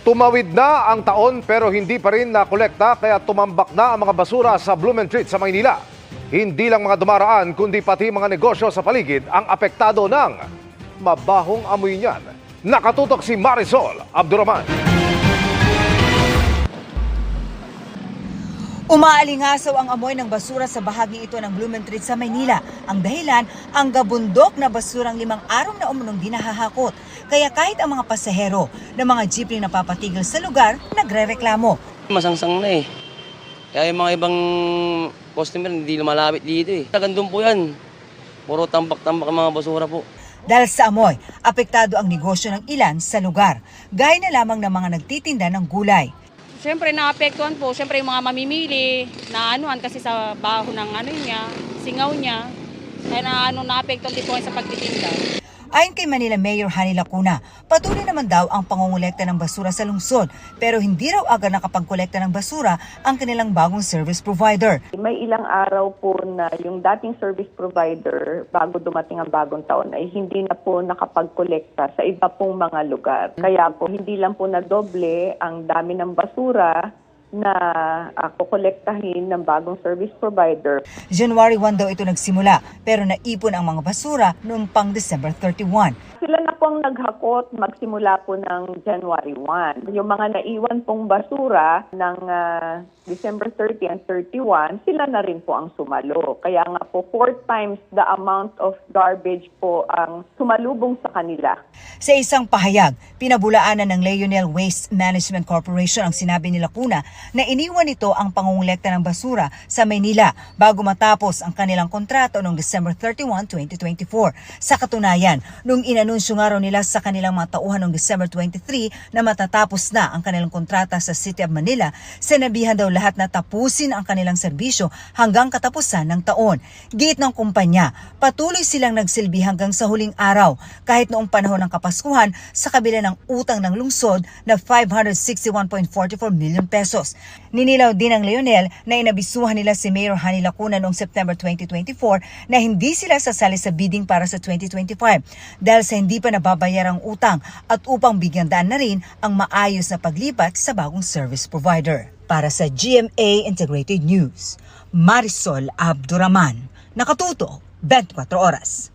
Tumawid na ang taon pero hindi pa rin nakolekta kaya tumambak na ang mga basura sa Blumentritt sa Maynila. Hindi lang mga dumaraan kundi pati mga negosyo sa paligid ang apektado ng mabahong amoy niyan. Nakatutok si Marisol Abduraman. Umaalingasaw ang amoy ng basura sa bahagi ito ng Blumentritt sa Maynila. Ang dahilan, ang gabundok na basurang 5 araw na umunong di nahahakot. Kaya kahit ang mga pasahero ng mga jeepney na napapatigil sa lugar, nagre-reklamo. Masangsang na eh. Kaya yung mga ibang customer hindi lumalapit dito eh. Tagandun po yan. Puro tambak-tambak ang mga basura po. Dahil sa amoy, apektado ang negosyo ng ilan sa lugar. Gaya na lamang ng mga nagtitinda ng gulay. Siyempre naapektuhan po, siyempre yung mga mamimili, na anuhan kasi sa baho ng niya, singaw niya, kaya naapektuhan din po sa pagtitinda. Ayon kay Manila Mayor Hani Lacuna, patuloy naman daw ang pangongolekta ng basura sa lungsod pero hindi raw agad nakapagkolekta ng basura ang kanilang bagong service provider. May ilang araw po na yung dating service provider bago dumating ang bagong taon ay hindi na po nakapagkolekta sa iba pong mga lugar. Kaya po hindi lang po na doble ang dami ng basura na kukolektahin ng bagong service provider. January 1 daw ito nagsimula pero naipon ang mga basura noong pang December 31. Sila na po ang naghakot magsimula po ng January 1. Yung mga naiwan pong basura ng December 30 and 31, sila na rin po ang sumalo. Kaya nga po 4 times the amount of garbage po ang sumalubong sa kanila. Sa isang pahayag, pinabulaanan ng Leonel Waste Management Corporation ang sinabi ni Lacuna na iniwan nito ang pangongolekta ng basura sa Maynila bago matapos ang kanilang kontrato noong December 31, 2024. Sa katunayan, nung inanunsyo nga raw nila sa kanilang mga tauhan noong December 23 na matatapos na ang kanilang kontrata sa City of Manila, sinabihan daw lahat na tapusin ang kanilang serbisyo hanggang katapusan ng taon. Giit ng kumpanya, patuloy silang nagsilbi hanggang sa huling araw kahit noong panahon ng Kapaskuhan sa kabila ng utang ng lungsod na 561.44 million pesos. Ninilaw din ng Leonel na inabisuhan nila si Mayor Hani Lacuna noong September 2024 na hindi sila sasali sa bidding para sa 2025 dahil sa hindi pa nababayarang utang at upang bigyan daan na rin ang maayos na paglipat sa bagong service provider. Para sa GMA Integrated News, Marisol Abduraman, nakatutok 24 oras.